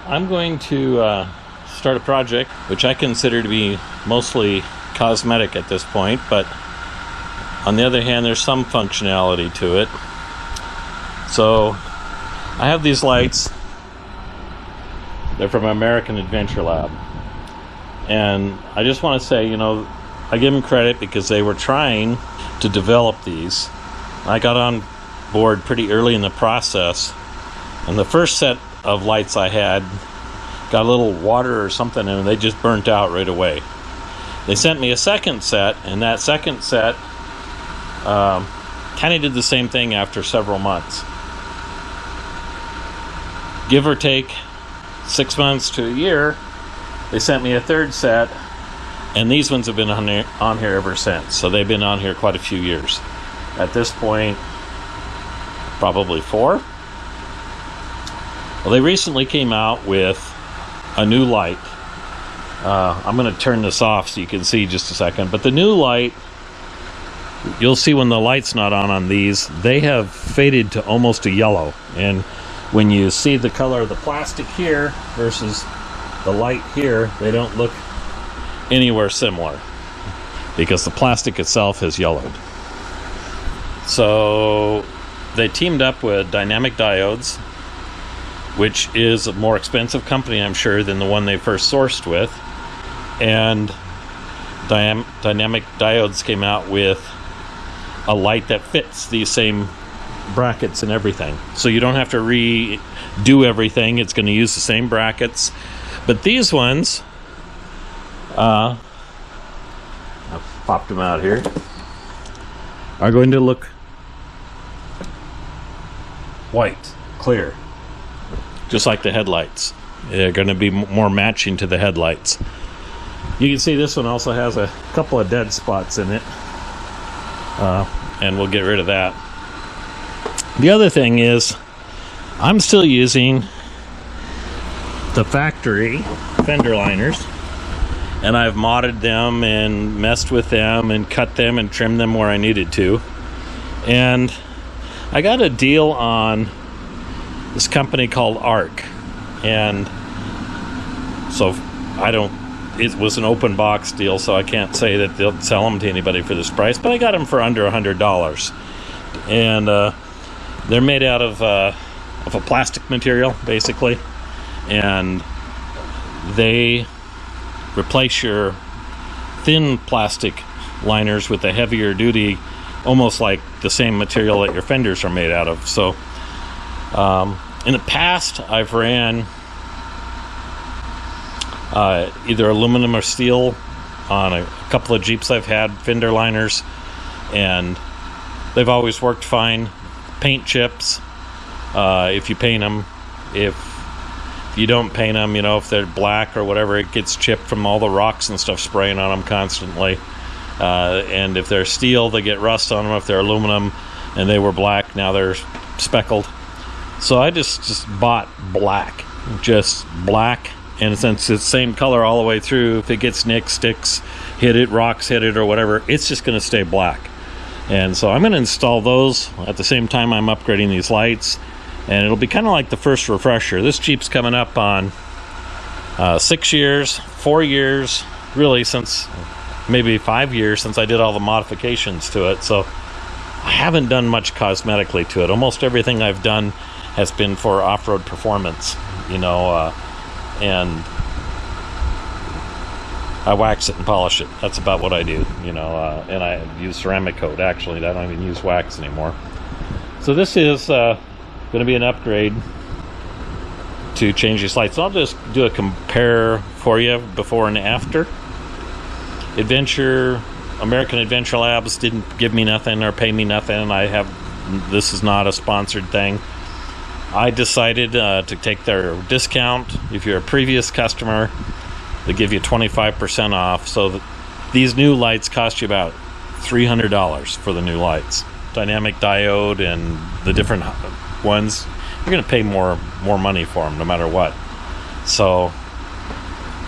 I'm going to start a project which I consider to be mostly cosmetic at this point, but on the other hand, there's some functionality to it. So I have these lights. They're from American Adventure Lab. And I just want to say, I give them credit because they were trying to develop these. I got on board pretty early in the process. And the first set of lights I had got a little water or something in them. They just burnt out right away. They sent me a second set, and that second set kind of did the same thing after several months. Give or take 6 months to a year, they sent me a third set, and these ones have been on here ever since. So they've been on here quite a few years. At this point, probably 4. Well, they recently came out with a new light. I'm going to turn this off so you can see just a second. But the new light, you'll see when the light's not on these, they have faded to almost a yellow. And when you see the color of the plastic here versus the light here, they don't look anywhere similar because the plastic itself has yellowed. So they teamed up with Dynamic Diodes, which is a more expensive company, I'm sure, than the one they first sourced with. And Dynamic Diodes came out with a light that fits these same brackets and everything. So you don't have to redo everything. It's going to use the same brackets. But these ones, I've popped them out here, are going to look white, clear. Just like the headlights. They're going to be more matching to the headlights. You can see this one also has a couple of dead spots in it. And we'll get rid of that. The other thing is, I'm still using the factory fender liners. And I've modded them and messed with them and cut them and trimmed them where I needed to. And I got a deal on this company called ARK, and so it was an open box deal, so I can't say that they'll sell them to anybody for this price, but I got them for under $100. And they're made out of a plastic material, basically, and they replace your thin plastic liners with a heavier duty, almost like the same material that your fenders are made out of. So in the past, I've ran either aluminum or steel on a couple of Jeeps I've had, fender liners, and they've always worked fine. Paint chips, if you paint them. If you don't paint them, if they're black or whatever, it gets chipped from all the rocks and stuff spraying on them constantly. And if they're steel, they get rust on them. If they're aluminum and they were black, now they're speckled. So I just bought black, just black, and since it's the same color all the way through, if it gets nicked, sticks, rocks hit it or whatever, it's just going to stay black. And so I'm going to install those at the same time I'm upgrading these lights, and it'll be kind of like the first refresher. This Jeep's coming up on 6 years, 4 years, really since maybe 5 years since I did all the modifications to it. So I haven't done much cosmetically to it. Almost everything I've done has been for off-road performance, and I wax it and polish it. That's about what I do, and I use ceramic coat. Actually, I don't even use wax anymore. So this is going to be an upgrade to change these lights. So I'll just do a compare for you before and after. American Adventure Labs didn't give me nothing or pay me nothing. This is not a sponsored thing. I decided to take their discount. If you're a previous customer, they give you 25% off. So these new lights cost you about $300 for the new lights. Dynamic diode and the different ones, you're going to pay more money for them no matter what. So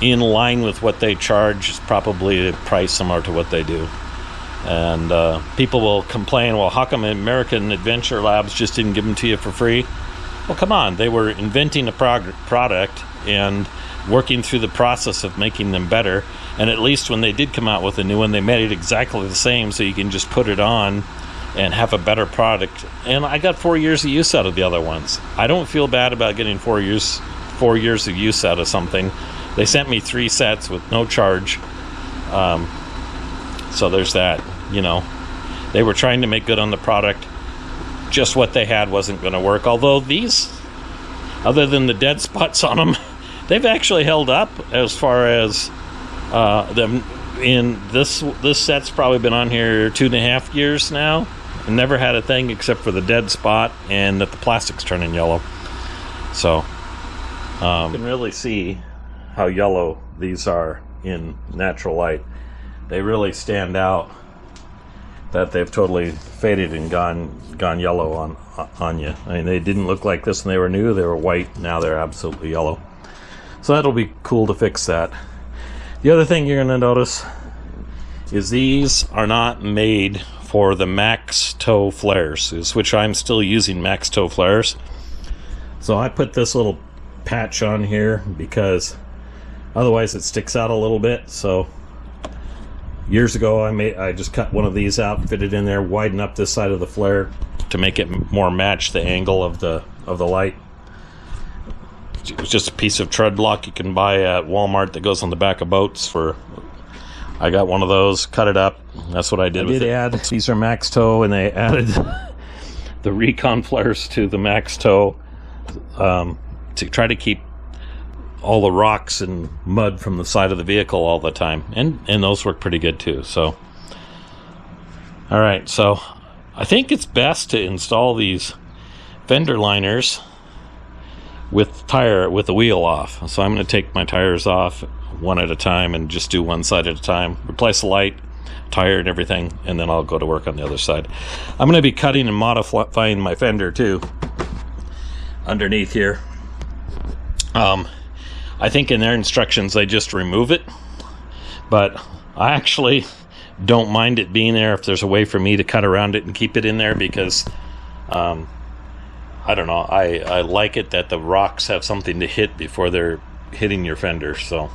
in line with what they charge is probably a price similar to what they do. And people will complain, well, how come American Adventure Labs just didn't give them to you for free? Well, come on, they were inventing a product and working through the process of making them better, and at least when they did come out with a new one, they made it exactly the same, so you can just put it on and have a better product. And I got 4 years of use out of the other ones. I don't feel bad about getting 4 years of use out of something. They sent me 3 sets with no charge, so there's that. You know, they were trying to make good on the product. Just what they had wasn't going to work. Although these, other than the dead spots on them, they've actually held up as far as them. In this set's probably been on here 2.5 years now. I never had a thing except for the dead spot and that the plastic's turning yellow. So you can really see how yellow these are in natural light. They really stand out, that they've totally faded and gone yellow on you. I mean, they didn't look like this when they were new. They were white. Now they're absolutely yellow. So that'll be cool to fix that. The other thing you're going to notice is these are not made for the max toe flares, which I'm still using max toe flares. So I put this little patch on here because otherwise it sticks out a little bit. So years ago I just cut one of these out, fit it in there, widen up this side of the flare to make it more match the angle of the light. It's just a piece of tread block you can buy at Walmart that goes on the back of boats. I got one of those, cut it up. That's what I did with it. These are max toe, and they added the recon flares to the max toe to try to keep all the rocks and mud from the side of the vehicle all the time, and those work pretty good too. So all right, so I think it's best to install these fender liners with the wheel off. So I'm going to take my tires off one at a time and just do one side at a time, replace the light, tire and everything, and then I'll go to work on the other side. I'm going to be cutting and modifying my fender too underneath here. I think in their instructions they just remove it, but I actually don't mind it being there if there's a way for me to cut around it and keep it in there, because I don't know, I like it that the rocks have something to hit before they're hitting your fender. So,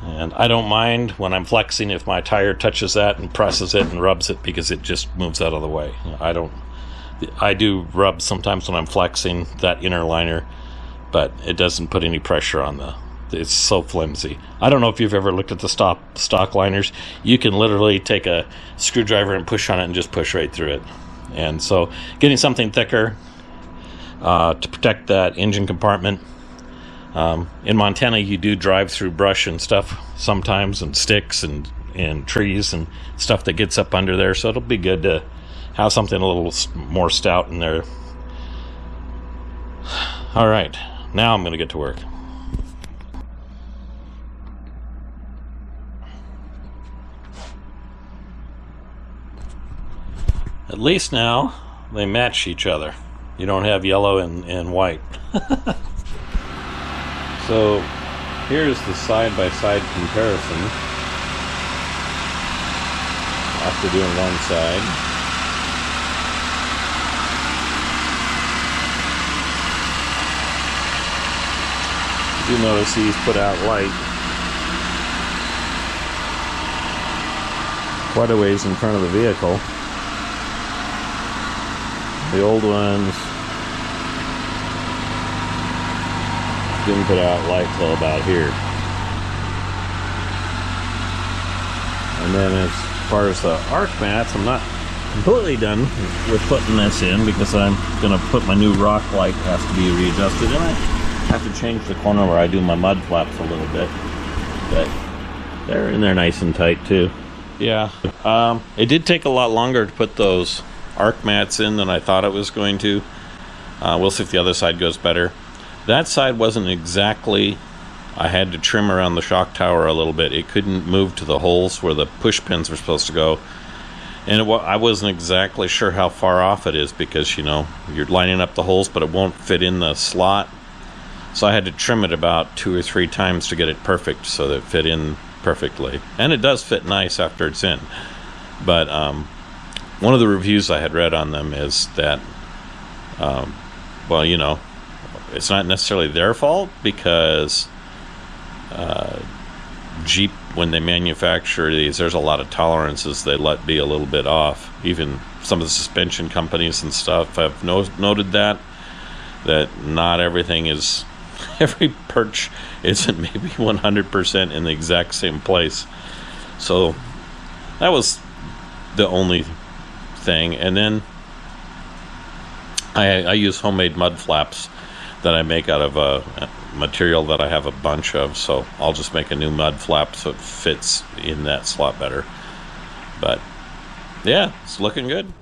and I don't mind when I'm flexing if my tire touches that and presses it and rubs it, because it just moves out of the way. I do rub sometimes when I'm flexing that inner liner, but it doesn't put any pressure on it's so flimsy. I don't know if you've ever looked at the stock liners. You can literally take a screwdriver and push on it and just push right through it. And so getting something thicker to protect that engine compartment. In Montana, you do drive through brush and stuff sometimes, and sticks and trees and stuff that gets up under there, so it'll be good to have something a little more stout in there. All right, now I'm going to get to work. At least now they match each other. You don't have yellow and white. So here's the side-by-side comparison after doing one side. You notice he's put out light quite a ways in front of the vehicle. The old ones didn't put out light till about here. And then as far as the ARK mats, I'm not completely done with putting this in, because I'm going to put my new rock light, has to be readjusted, and I have to change the corner where I do my mud flaps a little bit, but they're in there nice and tight too. Yeah, it did take a lot longer to put those ARK mats in than I thought it was going to. We'll see if the other side goes better. That side wasn't exactly, I had to trim around the shock tower a little bit. It couldn't move to the holes where the push pins were supposed to go. And I wasn't exactly sure how far off it is, because, you know, you're lining up the holes, but it won't fit in the slot. So I had to trim it about 2 or 3 times to get it perfect so that it fit in perfectly. And it does fit nice after it's in. But one of the reviews I had read on them is that well, you know, it's not necessarily their fault, because Jeep, when they manufacture these, there's a lot of tolerances they let be a little bit off. Even some of the suspension companies and stuff have noted that not everything is, every perch isn't maybe 100% in the exact same place. So that was the only thing. And then I use homemade mud flaps that I make out of a material that I have a bunch of, so I'll just make a new mud flap so it fits in that slot better. But yeah, it's looking good.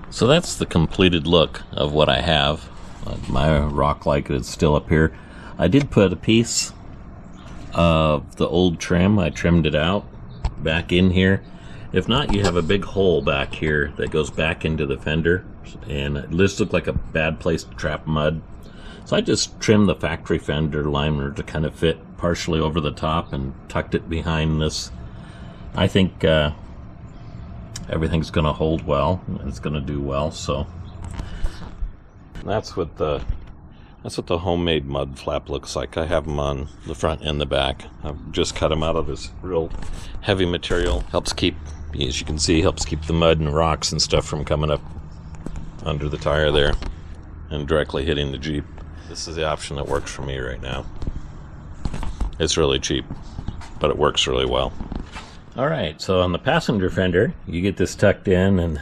So that's the completed look of what I have. My rock like is still up here. I did put a piece of the old trim, I trimmed it out back in here. If not, you have a big hole back here that goes back into the fender, and this looked like a bad place to trap mud. So I just trimmed the factory fender liner to kind of fit partially over the top and tucked it behind this. I think everything's going to hold well, and it's going to do well. So that's what the homemade mud flap looks like. I have them on the front and the back. I've just cut them out of this real heavy material. Helps keep, as you can see, helps keep the mud and rocks and stuff from coming up under the tire there and directly hitting the Jeep. This is the option that works for me right now. It's really cheap, but it works really well. All right, so on the passenger fender, you get this tucked in and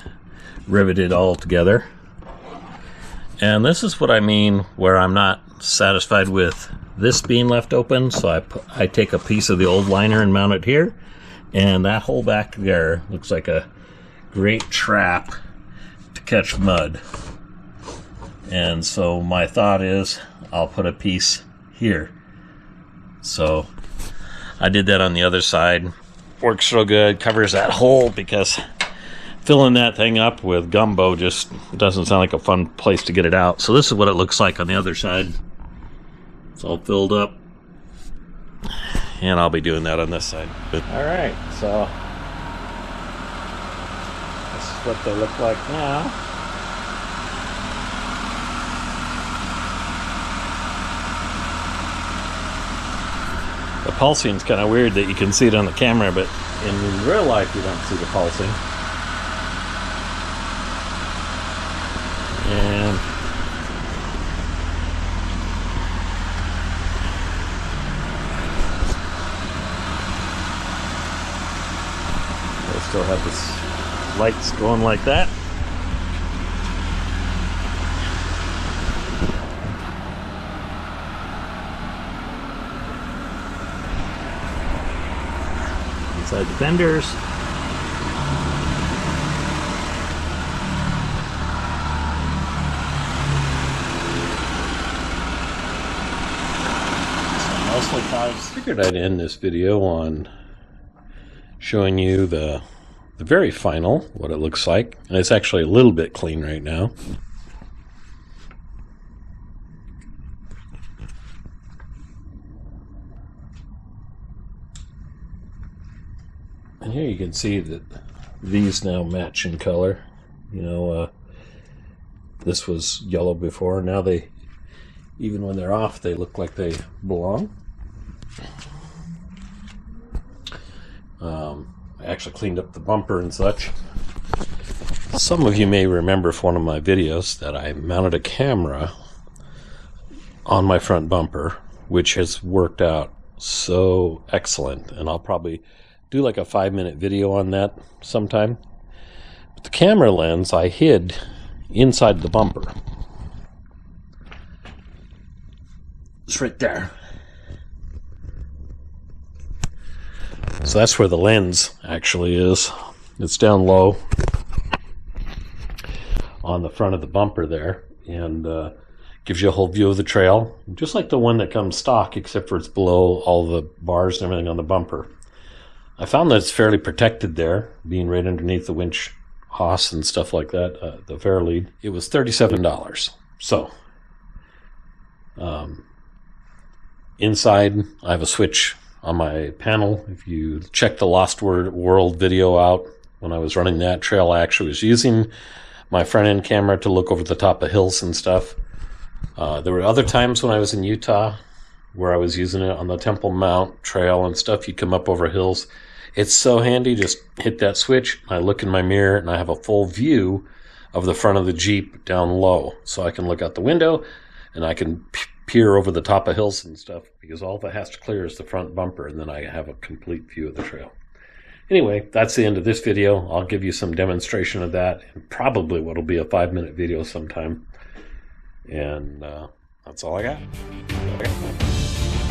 riveted all together. And this is what I mean where I'm not satisfied with this being left open, so I take a piece of the old liner and mount it here, and that hole back there looks like a great trap to catch mud. And so my thought is I'll put a piece here. So I did that on the other side. Works real good, covers that hole, because filling that thing up with gumbo just doesn't sound like a fun place to get it out. So this is what it looks like on the other side. It's all filled up. And I'll be doing that on this side. Alright, so this is what they look like now. The pulsing's kind of weird that you can see it on the camera, but in real life you don't see the pulsing. And I still have this lights going like that. Inside the fenders. I figured I'd end this video on showing you the very final, what it looks like. And it's actually a little bit clean right now. And here you can see that these now match in color. You know, this was yellow before. Now they, even when they're off, they look like they belong. I actually cleaned up the bumper and such. Some of you may remember from one of my videos that I mounted a camera on my front bumper, which has worked out so excellent, and I'll probably do like a 5-minute video on that sometime. But the camera lens I hid inside the bumper. It's right there. So that's where the lens actually is. It's down low on the front of the bumper there, and gives you a whole view of the trail, just like the one that comes stock, except for it's below all the bars and everything on the bumper. I found that it's fairly protected there, being right underneath the winch hose and stuff like that, the Fairlead. It was $37. So, inside, I have a switch on my panel. If you check the Lost World video out, when I was running that trail, I actually was using my front end camera to look over the top of hills and stuff. There were other times when I was in Utah where I was using it on the Temple Mount trail and stuff. You come up over hills. It's so handy. Just hit that switch. I look in my mirror and I have a full view of the front of the Jeep down low. So I can look out the window and I can peer over the top of hills and stuff, because all that has to clear is the front bumper, and then I have a complete view of the trail. Anyway, that's the end of this video. I'll give you some demonstration of that, and probably what'll be a 5-minute video sometime. And that's all I got. Okay.